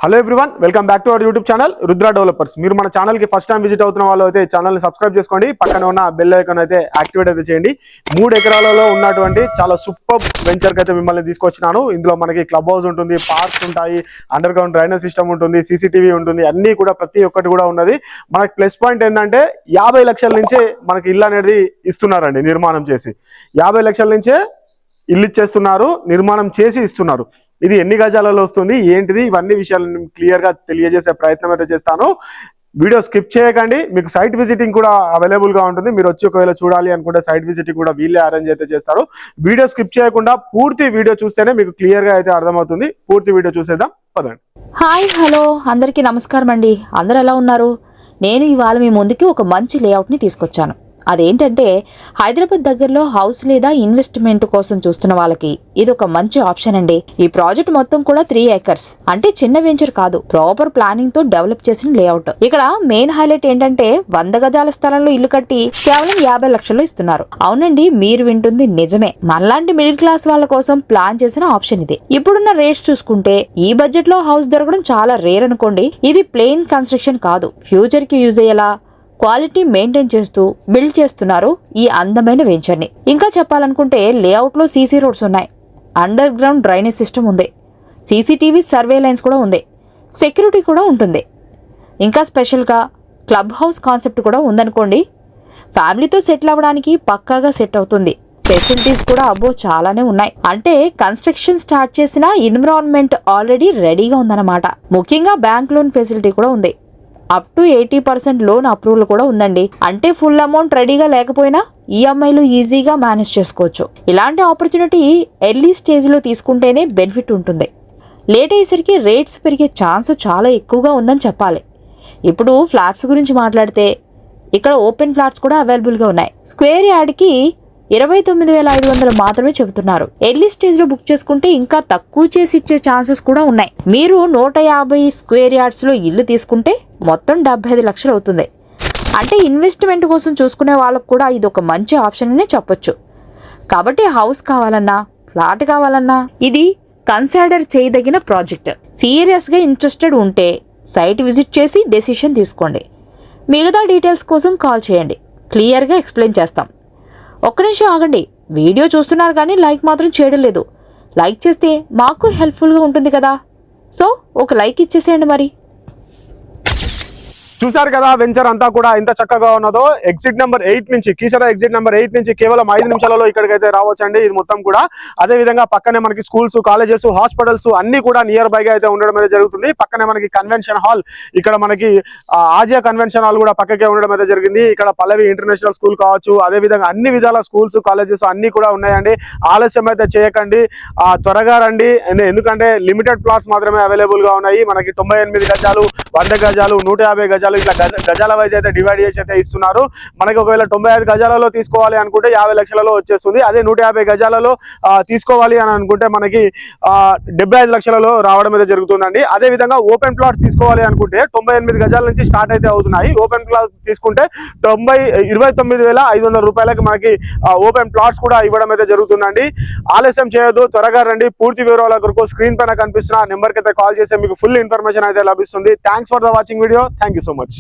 Hello everyone, welcome back to our YouTube channel Rudra developers. మీరు మన channel కి first time visit అవుతున్న వాళ్ళు అయితే ఛానల్ ని సబ్స్క్రైబ్ చేసుకోండి, పక్కన ఉన్న బెల్ ఐకాన్ అయితే యాక్టివేట్ అయితే చేయండి. 3 ఎకరాలలో ఉన్నటువంటి చాలా సూపర్ వెంచర్ కి అయితే మిమ్మల్ని తీసుకొచ్చినాను. ఇందులో మనకి క్లబ్ హౌస్ ఉంటుంది, పార్క్స్ ఉంటాయి, అండర్ గ్రౌండ్ డ్రైనేజ్ సిస్టమ్ ఉంటుంది, సీసీటీవీ ఉంటుంది, అన్ని కూడా ప్రతి ఒక్కటి కూడా ఉన్నది. మనకి ప్లస్ పాయింట్ ఏంటంటే 50 లక్షల నుంచే మనకి ఇల్లు అనేది ఇస్తున్నారండి. నిర్మాణం చేసి 50 లక్షల నుంచే ఇల్లు ఇచ్చేస్తున్నారు, నిర్మాణం చేసి ఇస్తున్నారు. ఇది ఎన్ని గజాలలో వస్తుంది ఏంటిది ఇవన్నీ విషయాలను క్లియర్ గా తెలియజేసే ప్రయత్నం అయితే చేస్తాను. వీడియో స్కిప్ చేయకండి. మీకు సైట్ విజిటింగ్ కూడా అవైలబుల్ గా ఉంటుంది. మీరు వచ్చి ఒకవేళ చూడాలి అనుకుంటే సైట్ విజిటింగ్ కూడా వీళ్ళే అరేంజ్ అయితే చేస్తారు. వీడియో స్కిప్ చేయకుండా పూర్తి వీడియో చూస్తేనే మీకు క్లియర్ గా అయితే అర్థమవుతుంది. పూర్తి వీడియో చూసేద్దాం, పదండి. హాయ్ హలో అందరికీ నమస్కారం అండి. అందరు ఎలా ఉన్నారు? నేను ఇవాళ మీ ముందుకి ఒక మంచి లేఅవుట్ని తీసుకొచ్చాను. అదేంటంటే హైదరాబాద్ దగ్గరలో హౌస్ లేదా ఇన్వెస్ట్మెంట్ కోసం చూస్తున్న వాళ్ళకి ఇది ఒక మంచి ఆప్షన్ అండి. ఈ ప్రాజెక్ట్ మొత్తం కూడా 3 ఏకర్స్, అంటే చిన్న వెంచర్ కాదు, ప్రాపర్ ప్లానింగ్ తో డెవలప్ చేసిన లేఅవుట్. ఇక్కడ మెయిన్ హైలైట్ ఏంటంటే 100 గజాల స్థలంలో ఇల్లు కట్టి కేవలం 50 లక్షల్లో ఇస్తున్నారు. అవునండి, మీరు వింటుంది నిజమే. మనలాంటి మిడిల్ క్లాస్ వాళ్ళ కోసం ప్లాన్ చేసిన ఆప్షన్ ఇది. ఇప్పుడున్న రేట్స్ చూసుకుంటే ఈ బడ్జెట్ లో హౌస్ దొరకడం చాలా రేర్ అనుకోండి. ఇది ప్లెయిన్ కన్స్ట్రక్షన్ కాదు, ఫ్యూచర్ కి యూజ్ అయ్యేలా క్వాలిటీ మెయింటైన్ చేస్తూ బిల్డ్ చేస్తున్నారు ఈ అందమైన వెంచర్ని. ఇంకా చెప్పాలనుకుంటే లేఅవుట్ లో సీసీ రోడ్స్ ఉన్నాయి, అండర్ గ్రౌండ్ డ్రైనేజ్ సిస్టమ్ ఉంది, సీసీటీవీ సర్వేలైన్స్ కూడా ఉంది, సెక్యూరిటీ కూడా ఉంటుంది. ఇంకా స్పెషల్గా క్లబ్ హౌస్ కాన్సెప్ట్ కూడా ఉందనుకోండి. ఫ్యామిలీతో సెటిల్ అవ్వడానికి పక్కాగా సెట్ అవుతుంది. ఫెసిలిటీస్ కూడా అబ్బో చాలానే ఉన్నాయి. అంటే కన్స్ట్రక్షన్ స్టార్ట్ చేసిన ఎన్విరాన్మెంట్ ఆల్రెడీ రెడీగా ఉందన్నమాట. ముఖ్యంగా బ్యాంక్ లోన్ ఫెసిలిటీ కూడా ఉంది. అప్ టు 80% లోన్ అప్రూవల్ కూడా ఉందండి. అంటే ఫుల్ అమౌంట్ రెడీగా లేకపోయినా ఈఎంఐలు ఈజీగా మేనేజ్ చేసుకోవచ్చు. ఇలాంటి ఆపర్చునిటీ ఎర్లీ స్టేజ్లో తీసుకుంటేనే బెనిఫిట్ ఉంటుంది. లేట్ అయ్యేసరికి రేట్స్ పెరిగే ఛాన్స్ చాలా ఎక్కువగా ఉందని చెప్పాలి. ఇప్పుడు ఫ్లాట్స్ గురించి మాట్లాడితే ఇక్కడ ఓపెన్ ఫ్లాట్స్ కూడా అవైలబుల్గా ఉన్నాయి. స్క్వేర్ యార్డ్కి 29,500 మాత్రమే చెబుతున్నారు. ఎర్లీ స్టేజ్ లో బుక్ చేసుకుంటే ఇంకా తక్కువ చేసి ఇచ్చే ఛాన్సెస్ కూడా ఉన్నాయి. మీరు 150 స్క్వేర్ యార్డ్స్ లో ఇల్లు తీసుకుంటే మొత్తం 75 లక్షలు అవుతుంది. అంటే ఇన్వెస్ట్మెంట్ కోసం చూసుకునే వాళ్ళకు కూడా ఇది ఒక మంచి ఆప్షన్ అనే చెప్పొచ్చు. కాబట్టి హౌస్ కావాలన్నా ఫ్లాట్ కావాలన్నా ఇది కన్సిడర్ చేయదగిన ప్రాజెక్ట్. సీరియస్ గా ఇంట్రెస్టెడ్ ఉంటే సైట్ విజిట్ చేసి డెసిషన్ తీసుకోండి. మిగతా డీటెయిల్స్ కోసం కాల్ చేయండి, క్లియర్ గా ఎక్స్ప్లెయిన్ చేస్తాం. ఒక్క నిమిషం ఆగండి, వీడియో చూస్తున్నారు కానీ లైక్ మాత్రం చేయడం లేదు. లైక్ చేస్తే మాకు హెల్ప్ఫుల్గా ఉంటుంది కదా, సో ఒక లైక్ ఇచ్చేసేయండి మరి. చూసారు కదా వెంచర్ అంతా కూడా ఎంత చక్కగా ఉన్నదో. ఎగ్జిట్ నెంబర్ 8 నుంచి కీసరా ఎగ్జిట్ నెంబర్ 8 నుంచి కేవలం 5 నిమిషాలలో ఇక్కడికైతే రావచ్చండి. ఇది మొత్తం కూడా అదే విధంగా పక్కనే మనకి స్కూల్స్, కాలేజెస్, హాస్పిటల్స్ అన్ని కూడా నియర్ బైగా అయితే ఉండడం అయితే జరుగుతుంది. పక్కనే మనకి కన్వెన్షన్ హాల్, ఇక్కడ మనకి ఆజియా కన్వెన్షన్ హాల్ కూడా పక్కకే ఉండడం అయితే జరిగింది. ఇక్కడ పల్లవి ఇంటర్నేషనల్ స్కూల్ కావచ్చు, అదే విధంగా అన్ని విధాల స్కూల్స్, కాలేజెస్ అన్ని కూడా ఉన్నాయండి. ఆలస్యం అయితే చేయకండి, త్వరగా రండి. ఎందుకంటే లిమిటెడ్ ప్లాట్స్ మాత్రమే అవైలబుల్ గా ఉన్నాయి. మనకి 98 గజాలు, 100 గజాలు, 150 గజాలు ఇట్లా గజాల వైజ్ అయితే డివైడ్ చేసి అయితే ఇస్తున్నారు. మనకి ఒకవేళ 95 గజాలలో తీసుకోవాలి అనుకుంటే 50 లక్షలలో వచ్చేస్తుంది. అదే 150 గజాలలో తీసుకోవాలి అని అనుకుంటే మనకి 75 లక్షలలో రావడం అయితే జరుగుతుందండి. అదే విధంగా ఓపెన్ ప్లాట్స్ తీసుకోవాలి అనుకుంటే 98 గజాల నుంచి స్టార్ట్ అయితే అవుతున్నాయి. ఓపెన్ ప్లాట్ తీసుకుంటే 29,500 రూపాయలకి మనకి ఓపెన్ ప్లాట్స్ కూడా ఇవ్వడం అయితే జరుగుతుందండి. ఆలస్యం చేయొద్దు, త్వరగా రండి. పూర్తి వివరాల కొరకు స్క్రీన్ పైన కనిపిస్తున్న నెంబర్కి అయితే కాల్ చేస్తే మీకు ఫుల్ ఇన్ఫర్మేషన్ అయితే లభిస్తుంది. Thanks for the watching video. Thank you so much.